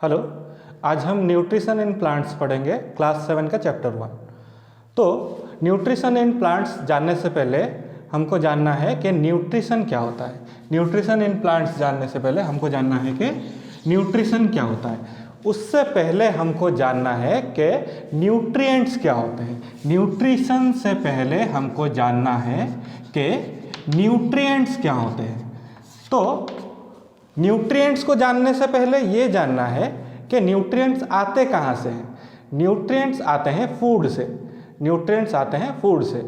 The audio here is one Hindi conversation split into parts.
हेलो, आज हम न्यूट्रिशन इन प्लांट्स पढ़ेंगे क्लास 7 का चैप्टर 1। तो न्यूट्रिशन इन प्लांट्स जानने से पहले हमको जानना है कि न्यूट्रिशन क्या होता है। न्यूट्रिशन इन प्लांट्स जानने से पहले हमको जानना है कि न्यूट्रिशन क्या होता है। उससे पहले हमको जानना है कि न्यूट्रिएंट्स क्या होते हैं। न्यूट्रिशन से पहले हमको जानना है कि न्यूट्रिएंट्स क्या होते हैं। तो न्यूट्रिएंट्स को जानने से पहले ये जानना है कि न्यूट्रिएंट्स आते कहाँ से हैं। न्यूट्रिएंट्स आते हैं फूड से। न्यूट्रिएंट्स आते हैं फूड से,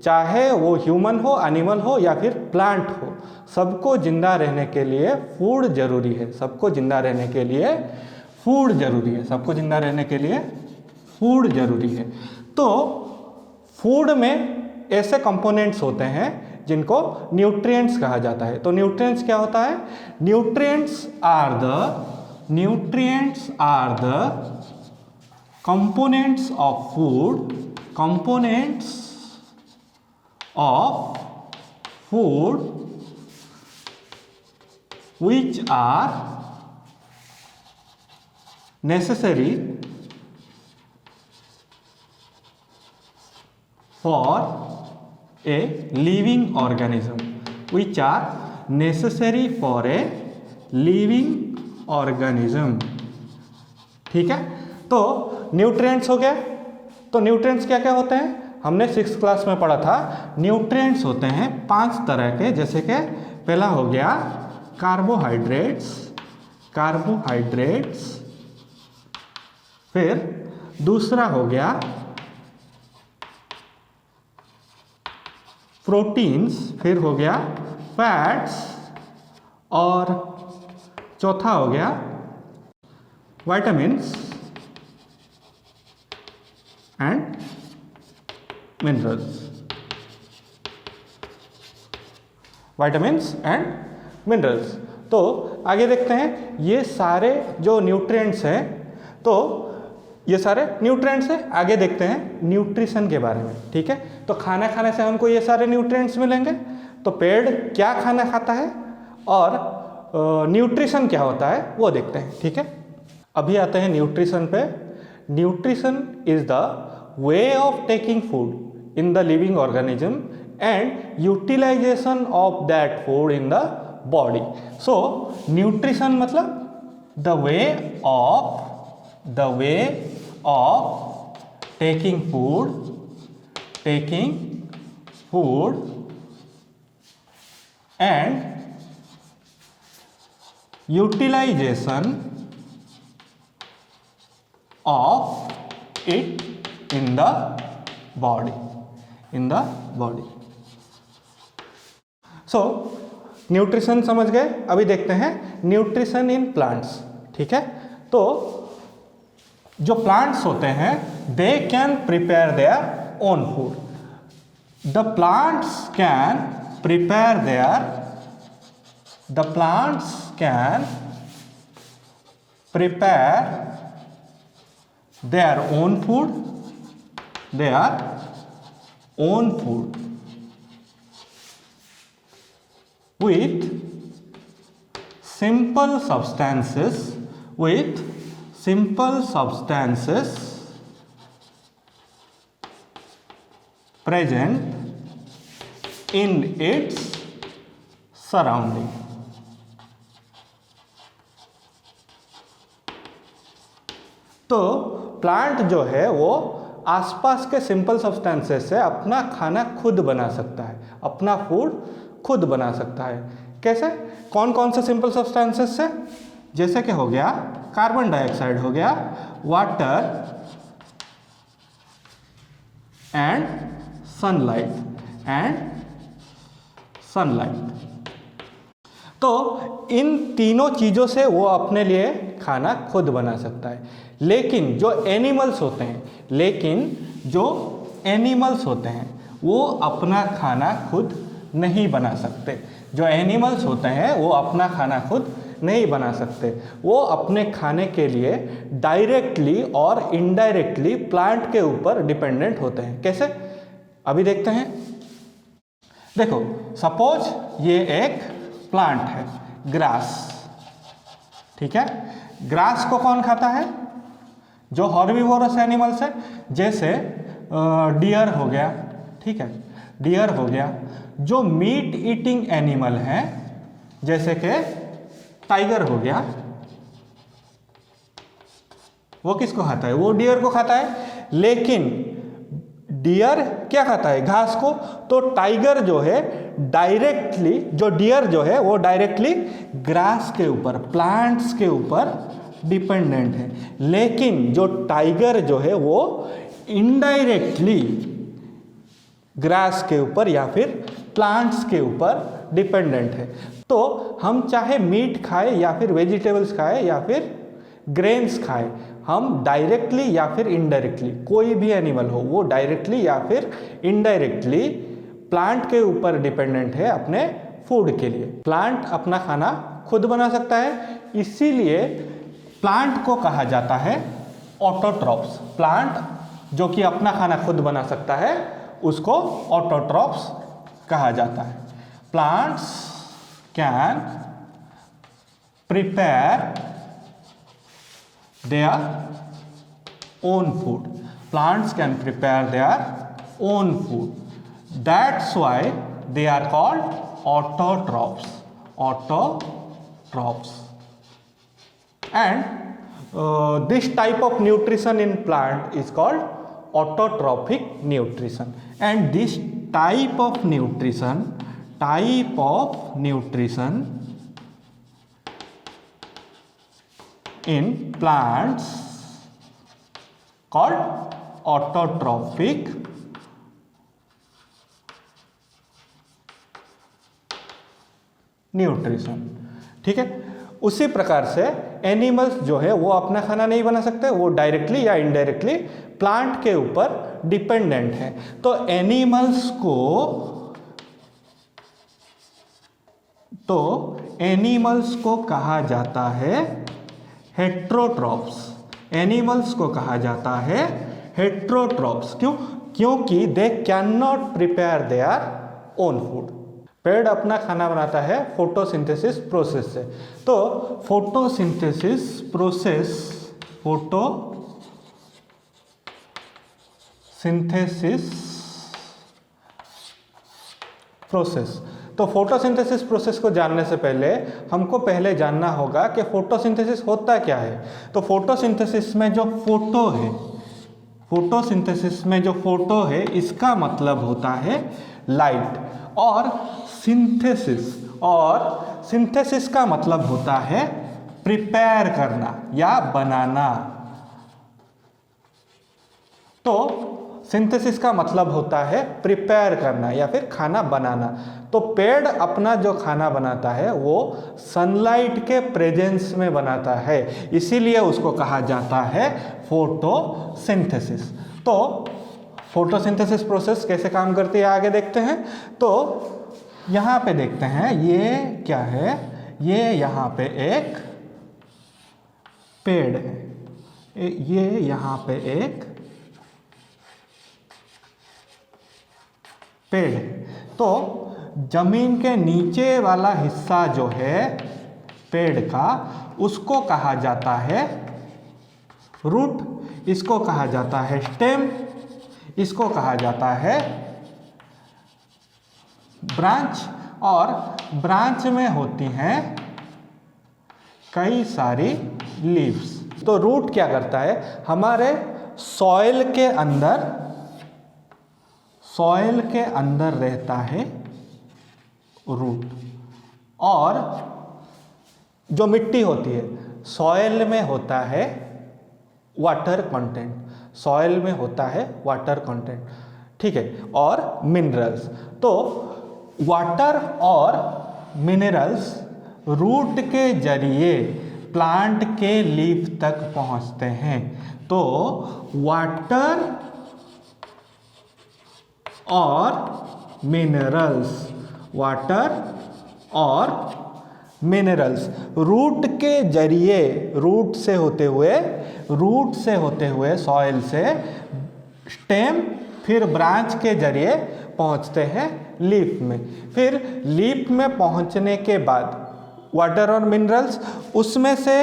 चाहे वो ह्यूमन हो, एनिमल हो या फिर प्लांट हो। सबको जिंदा रहने के लिए फूड जरूरी है। सबको जिंदा रहने के लिए फूड जरूरी है। सबको जिंदा रहने के लिए फूड जरूरी है। तो फूड में ऐसे कंपोनेंट्स होते हैं जिनको न्यूट्रिएंट्स कहा जाता है। तो न्यूट्रिएंट्स क्या होता है? Nutrients are the components of food, components of food which are necessary for a living organism, which are necessary for a living organism। ठीक है, तो न्यूट्रिएंट्स हो गया। तो न्यूट्रिएंट्स क्या क्या होते हैं? हमने 6th क्लास में पढ़ा था। न्यूट्रिएंट्स होते हैं 5 तरह के, जैसे कि पहला हो गया कार्बोहाइड्रेट्स, फिर दूसरा हो गया प्रोटीन्स, फिर हो गया फैट्स, और चौथा हो गया vitamins and minerals. Vitamins and minerals. तो आगे देखते हैं ये सारे जो न्यूट्रिएंट्स हैं। तो ये सारे न्यूट्रिएंट्स हैं। आगे देखते हैं न्यूट्रिशन के बारे में। ठीक है, तो खाना खाने से हमको ये सारे न्यूट्रिएंट्स मिलेंगे। तो पेड़ क्या खाना खाता है और न्यूट्रिशन क्या होता है वो देखते हैं। ठीक है, अभी आते हैं न्यूट्रिशन पे। Nutrition is the way of taking food in the living organism and utilisation of that food in the body. So nutrition मतलब the way of taking food and utilisation of it in the body. So nutrition समझ गए। अभी देखते हैं न्यूट्रिशन इन प्लांट्स। ठीक है, तो जो प्लांट्स होते हैं they can prepare their own food. The plants can prepare their own food with simple substances present in its surrounding। तो प्लांट जो है वो आसपास के सिंपल सब्सटेंसेस से अपना खाना खुद बना सकता है, अपना फूड खुद बना सकता है। कैसे? कौन कौन से सिंपल सब्सटेंसेस से? जैसे कि हो गया कार्बन डाइऑक्साइड, हो गया वाटर एंड सनलाइट। तो इन तीनों चीज़ों से वो अपने लिए खाना खुद बना सकता है। लेकिन जो एनिमल्स होते हैं वो अपना खाना खुद नहीं बना सकते। जो एनिमल्स होते हैं वो अपना खाना खुद नहीं बना सकते। वो अपने खाने के लिए डायरेक्टली और इनडायरेक्टली प्लांट के ऊपर डिपेंडेंट होते हैं। कैसे? अभी देखते हैं। देखो, सपोज ये एक प्लांट है, ग्रास। ठीक है, ग्रास को कौन खाता है? जो हॉर्बिवोरस एनिमल्स है, जैसे डियर हो गया, ठीक है, डियर हो गया। जो मीट ईटिंग एनिमल है जैसे कि टाइगर हो गया, वो किसको खाता है? वो डियर को खाता है। लेकिन डियर क्या खाता है? घास को। तो टाइगर जो है डायरेक्टली, जो डियर जो है वो डायरेक्टली ग्रास के ऊपर, प्लांट्स के ऊपर डिपेंडेंट है। लेकिन जो टाइगर जो है वो इनडायरेक्टली ग्रास के ऊपर या फिर प्लांट्स के ऊपर डिपेंडेंट है। तो हम चाहे मीट खाए या फिर वेजिटेबल्स खाए या फिर ग्रेन्स खाए, हम डायरेक्टली या फिर इनडायरेक्टली, कोई भी एनिमल हो वो डायरेक्टली या फिर इनडायरेक्टली प्लांट के ऊपर डिपेंडेंट है अपने फूड के लिए। प्लांट अपना खाना खुद बना सकता है, इसीलिए प्लांट को कहा जाता है ऑटोट्रॉप्स। प्लांट जो कि अपना खाना खुद बना सकता है उसको ऑटोट्रॉप्स कहा जाता है। Plants can prepare their own food. Plants can prepare their own food. That's why they are called autotrophs. Autotrophs. And this type of nutrition in plant is called autotrophic nutrition. And this type of nutrition in plants called autotrophic nutrition. ठीक है, उसी प्रकार से एनिमल्स जो है वो अपना खाना नहीं बना सकते, वो डायरेक्टली या इनडायरेक्टली प्लांट के ऊपर डिपेंडेंट है। तो एनिमल्स को कहा जाता है हेट्रोट्रॉप्स। एनिमल्स को कहा जाता है हेट्रोट्रॉप्स। क्यों? क्योंकि they can not prepare their own food. पेड़ अपना खाना बनाता है फोटोसिंथेसिस प्रोसेस से। तो फोटोसिंथेसिस प्रोसेस। तो फोटोसिंथेसिस प्रोसेस को जानने से पहले हमको पहले जानना होगा कि फोटोसिंथेसिस होता क्या है। तो फोटोसिंथेसिस में जो फोटो है इसका मतलब होता है लाइट, और सिंथेसिस का मतलब होता है प्रिपेयर करना या बनाना। तो सिंथेसिस का मतलब होता है प्रिपेयर करना या फिर खाना बनाना। तो पेड़ अपना जो खाना बनाता है वो सनलाइट के प्रेजेंस में बनाता है, इसीलिए उसको कहा जाता है फोटोसिंथेसिस। तो फोटोसिंथेसिस प्रोसेस कैसे काम करती है आगे देखते हैं। तो यहाँ पे देखते हैं ये क्या है, ये यहाँ पे एक पेड़ है, ये यहाँ पे एक पेड़ है। तो जमीन के नीचे वाला हिस्सा जो है पेड़ का उसको कहा जाता है रूट, इसको कहा जाता है स्टेम, इसको कहा जाता है ब्रांच, और ब्रांच में होती हैं कई सारी लीव्स। तो रूट क्या करता है, हमारे सॉइल के अंदर रहता है रूट। और जो मिट्टी होती है सॉइल में होता है वाटर कंटेंट, सॉइल में होता है वाटर कंटेंट, ठीक है, और मिनरल्स। तो वाटर और मिनरल्स रूट के जरिए प्लांट के लीफ तक पहुंचते हैं। तो वाटर और मिनरल्स रूट के जरिए, रूट से होते हुए सॉइल से स्टेम, फिर ब्रांच के जरिए पहुंचते हैं लीफ में। फिर लीफ में पहुंचने के बाद वाटर और मिनरल्स उसमें से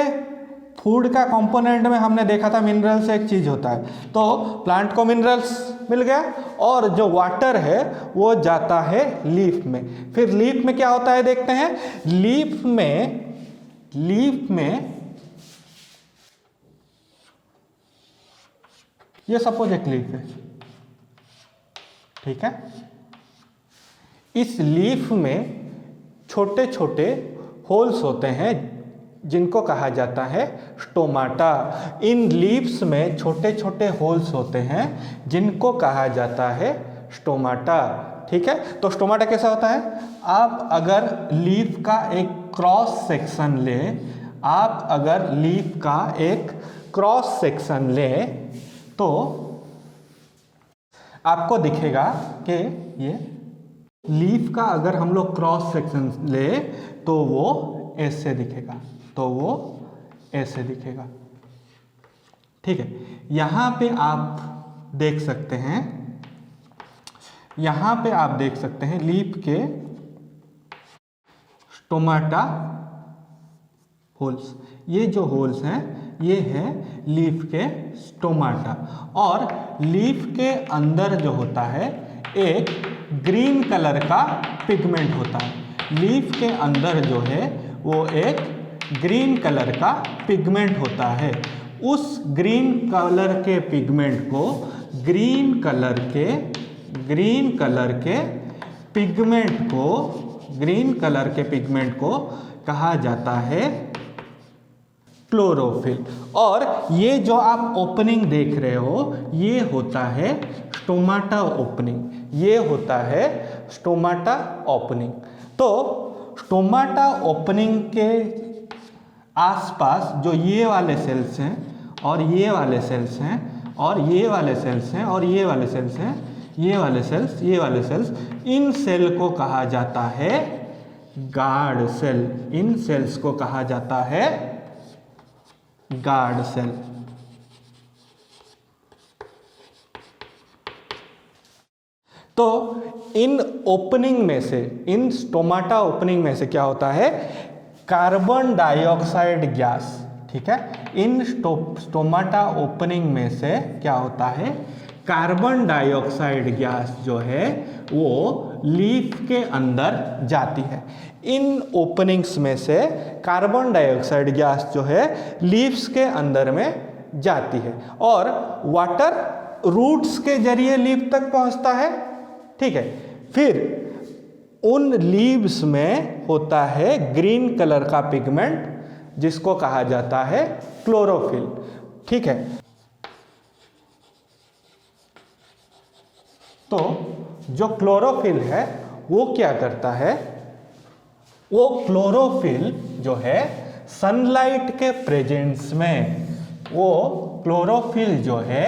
फूड का कंपोनेंट में हमने देखा था मिनरल्स एक चीज़ होता है, तो प्लांट को मिनरल्स मिल गया और जो वाटर है वो जाता है लीफ में। फिर लीफ में क्या होता है देखते हैं। लीफ में ये सपोज एक लीफ है, ठीक है। इस लीफ में छोटे छोटे होल्स होते हैं जिनको कहा जाता है स्टोमाटा। इन लीव्स में छोटे छोटे होल्स होते हैं जिनको कहा जाता है स्टोमाटा, ठीक है। तो स्टोमाटा कैसा होता है, आप अगर लीफ का एक क्रॉस सेक्शन लें, आप अगर लीफ का एक क्रॉस सेक्शन लें तो आपको दिखेगा कि ये लीफ का अगर हम लोग क्रॉस सेक्शन ले तो वो ऐसे दिखेगा, तो वो ऐसे दिखेगा, ठीक है। यहाँ पे आप देख सकते हैं, यहाँ पे आप देख सकते हैं लीफ के स्टोमाटा होल्स। ये जो होल्स हैं ये हैं लीफ के स्टोमाटा। और लीफ के अंदर जो होता है एक ग्रीन कलर का पिगमेंट होता है। लीफ के अंदर जो है वो एक ग्रीन कलर का पिगमेंट होता है। उस ग्रीन कलर के पिगमेंट को ग्रीन कलर के पिगमेंट को कहा जाता है क्लोरोफिल। और ये जो आप ओपनिंग देख रहे हो ये होता है स्टोमाटा ओपनिंग, ये होता है स्टोमाटा ओपनिंग। तो स्टोमाटा ओपनिंग के आसपास जो ये वाले सेल्स हैं और ये वाले सेल्स हैं और ये वाले सेल्स हैं और ये वाले सेल्स हैं, ये वाले सेल्स, इन सेल को कहा जाता है गार्ड सेल। इन सेल्स को कहा जाता है गार्ड सेल। तो इन ओपनिंग में से, इन स्टोमाटा ओपनिंग में से क्या होता है, कार्बन डाइऑक्साइड गैस, ठीक है। इन स्टोमाटा ओपनिंग में से क्या होता है, कार्बन डाइऑक्साइड गैस जो है वो लीफ के अंदर जाती है। इन ओपनिंग्स में से कार्बन डाइऑक्साइड गैस जो है लीव्स के अंदर में जाती है और वाटर रूट्स के जरिए लीफ तक पहुंचता है, ठीक है। फिर उन लीव्स में होता है ग्रीन कलर का पिगमेंट जिसको कहा जाता है क्लोरोफिल, ठीक है। तो जो क्लोरोफिल है वो क्या करता है, वो क्लोरोफिल जो है सनलाइट के प्रेजेंस में, वो क्लोरोफिल जो है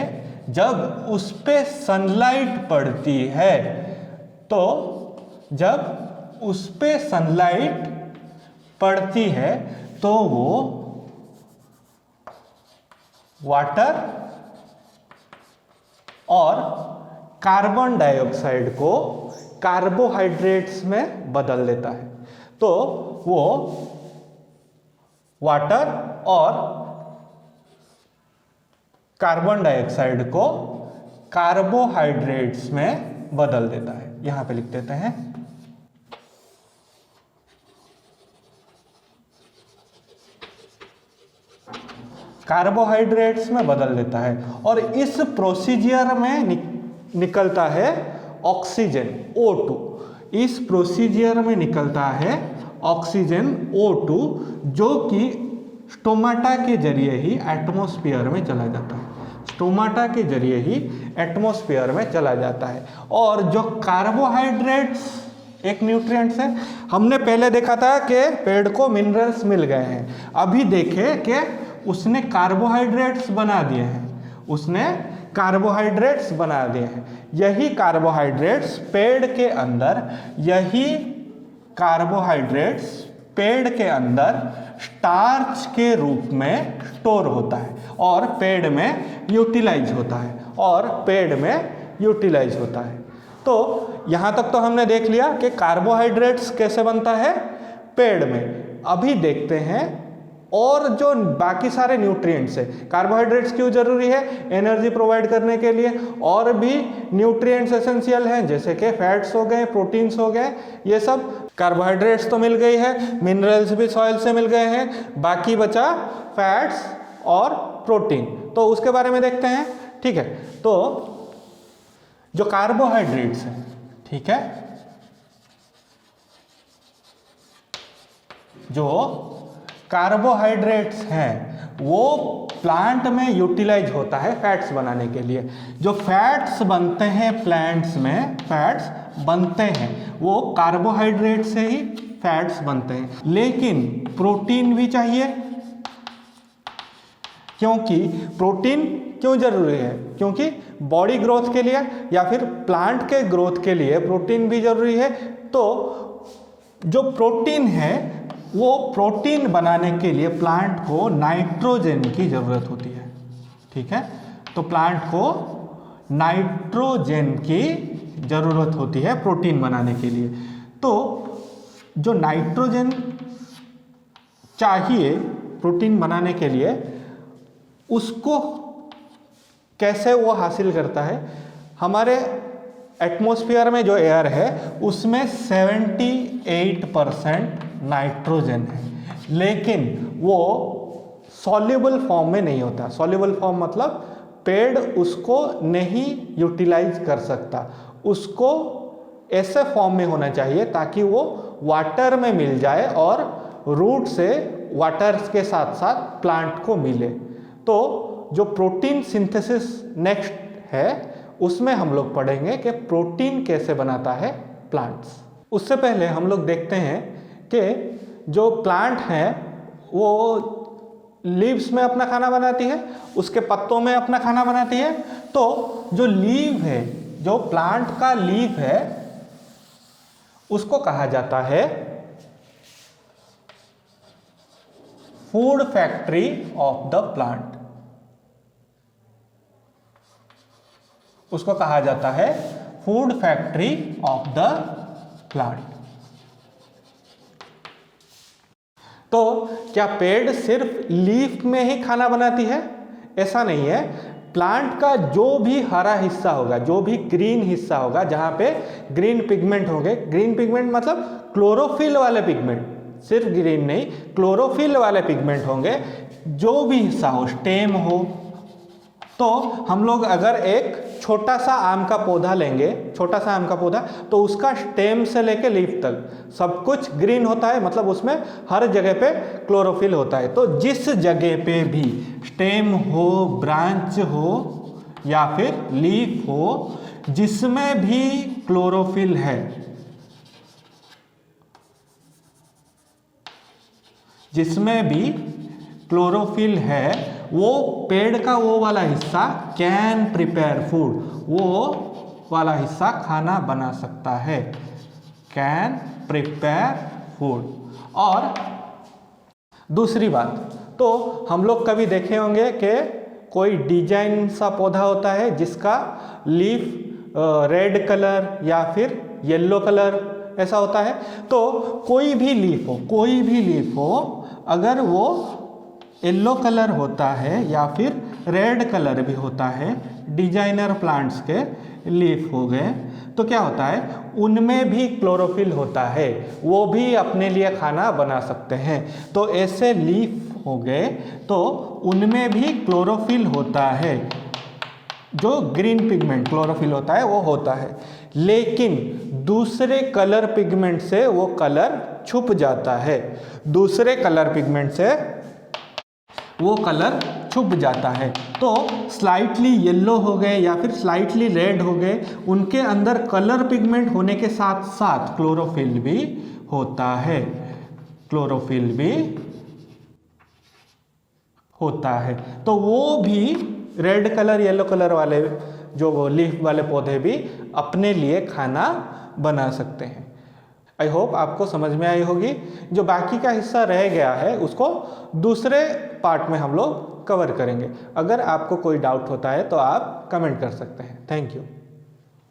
जब उस पे सनलाइट पड़ती है, तो जब उस पे सनलाइट पड़ती है तो वो वाटर और कार्बन डाइऑक्साइड को कार्बोहाइड्रेट्स में बदल देता है। तो वो वाटर और कार्बन डाइऑक्साइड को कार्बोहाइड्रेट्स में बदल देता है। यहां पे लिख देते हैं कार्बोहाइड्रेट्स में बदल देता है। और इस प्रोसीजर में निकलता है ऑक्सीजन O2। इस प्रोसीजर में निकलता है ऑक्सीजन O2 जो कि स्टोमाटा के जरिए ही एटमॉस्फेयर में चला जाता है, स्टोमाटा के जरिए ही एटमॉस्फेयर में चला जाता है। और जो कार्बोहाइड्रेट्स एक न्यूट्रिएंट्स है, हमने पहले देखा था कि पेड़ को मिनरल्स मिल गए हैं, अभी देखे कि उसने कार्बोहाइड्रेट्स बना दिए हैं, उसने कार्बोहाइड्रेट्स बना दिए हैं। यही कार्बोहाइड्रेट्स पेड़ के अंदर, यही कार्बोहाइड्रेट्स पेड़ के अंदर स्टार्च के रूप में स्टोर होता है और पेड़ में यूटिलाइज होता है, और पेड़ में यूटिलाइज होता है। तो यहाँ तक तो हमने देख लिया कि कार्बोहाइड्रेट्स कैसे बनता है पेड़ में। अभी देखते हैं और जो बाकी सारे न्यूट्रिएंट्स है, कार्बोहाइड्रेट्स क्यों जरूरी है? एनर्जी प्रोवाइड करने के लिए। और भी न्यूट्रिएंट्स एसेंशियल हैं, जैसे कि फैट्स हो गए, प्रोटीन्स हो गए, ये सब। कार्बोहाइड्रेट्स तो मिल गई है, मिनरल्स भी सॉइल से मिल गए हैं, बाकी बचा फैट्स और प्रोटीन। तो उसके बारे में देखते हैं, ठीक है। तो जो कार्बोहाइड्रेट्स हैं, ठीक है, जो कार्बोहाइड्रेट्स हैं वो प्लांट में यूटिलाइज होता है फैट्स बनाने के लिए। जो फैट्स बनते हैं प्लांट्स में, फैट्स बनते हैं वो कार्बोहाइड्रेट से ही फैट्स बनते हैं। लेकिन प्रोटीन भी चाहिए, क्योंकि प्रोटीन क्यों जरूरी है? क्योंकि बॉडी ग्रोथ के लिए या फिर प्लांट के ग्रोथ के लिए प्रोटीन भी जरूरी है। तो जो प्रोटीन है वो प्रोटीन बनाने के लिए प्लांट को नाइट्रोजन की ज़रूरत होती है, ठीक है। तो प्लांट को नाइट्रोजन की ज़रूरत होती है प्रोटीन बनाने के लिए। तो जो नाइट्रोजन चाहिए प्रोटीन बनाने के लिए, उसको कैसे वो हासिल करता है? हमारे एटमॉस्फेयर में जो एयर है उसमें 78% नाइट्रोजन है, लेकिन वो सॉल्युबल फॉर्म में नहीं होता। सॉल्युबल फॉर्म मतलब पेड़ उसको नहीं यूटिलाइज कर सकता, उसको ऐसे फॉर्म में होना चाहिए ताकि वो वाटर में मिल जाए और रूट से वाटर के साथ साथ प्लांट को मिले। तो जो प्रोटीन सिंथेसिस नेक्स्ट है उसमें हम लोग पढ़ेंगे कि प्रोटीन कैसे बनाता है प्लांट्स। उससे पहले हम लोग देखते हैं कि जो प्लांट है वो लीव्स में अपना खाना बनाती है, उसके पत्तों में अपना खाना बनाती है। तो जो लीव है, जो प्लांट का लीव है, उसको कहा जाता है food factory of the plant. उसको कहा जाता है food factory of the plant. तो क्या पेड़ सिर्फ लीफ में ही खाना बनाती है? ऐसा नहीं है। प्लांट का जो भी हरा हिस्सा होगा, जो भी ग्रीन हिस्सा होगा, जहाँ पे ग्रीन पिगमेंट होंगे, ग्रीन पिगमेंट मतलब क्लोरोफिल वाले पिगमेंट, सिर्फ ग्रीन नहीं, क्लोरोफिल वाले पिगमेंट होंगे, जो भी हिस्सा हो, स्टेम हो। तो हम लोग अगर एक छोटा सा आम का पौधा लेंगे, छोटा सा आम का पौधा, तो उसका स्टेम से लेके लीफ तक सब कुछ ग्रीन होता है, मतलब उसमें हर जगह पे क्लोरोफिल होता है। तो जिस जगह पे भी स्टेम हो, ब्रांच हो या फिर लीफ हो, जिसमें भी क्लोरोफिल है, जिसमें भी क्लोरोफिल है, वो पेड़ का वो वाला हिस्सा कैन प्रिपेयर फूड, वो वाला हिस्सा खाना बना सकता है, कैन प्रिपेयर फूड। और दूसरी बात, तो हम लोग कभी देखे होंगे कि कोई डिजाइन सा पौधा होता है जिसका लीफ रेड कलर या फिर येलो कलर ऐसा होता है। तो कोई भी लीफ हो, कोई भी लीफ हो, अगर वो येलो कलर होता है या फिर रेड कलर भी होता है, डिजाइनर प्लांट्स के लीफ हो गए, तो क्या होता है, उनमें भी क्लोरोफिल होता है, वो भी अपने लिए खाना बना सकते हैं। तो ऐसे लीफ हो गए तो उनमें भी क्लोरोफिल होता है, जो ग्रीन पिगमेंट क्लोरोफिल होता है वो होता है। लेकिन दूसरे कलर पिगमेंट से वो कलर छुप जाता है, दूसरे कलर पिगमेंट से वो कलर छुप जाता है। तो स्लाइटली येलो हो गए या फिर स्लाइटली रेड हो गए, उनके अंदर कलर पिगमेंट होने के साथ साथ क्लोरोफिल भी होता है, क्लोरोफिल भी होता है। तो वो भी रेड कलर येलो कलर वाले जो लीफ वाले पौधे भी अपने लिए खाना बना सकते हैं। आई होप आपको समझ में आई होगी। जो बाकी का हिस्सा रह गया है उसको दूसरे पार्ट में हम लोग कवर करेंगे। अगर आपको कोई डाउट होता है तो आप कमेंट कर सकते हैं। Thank you.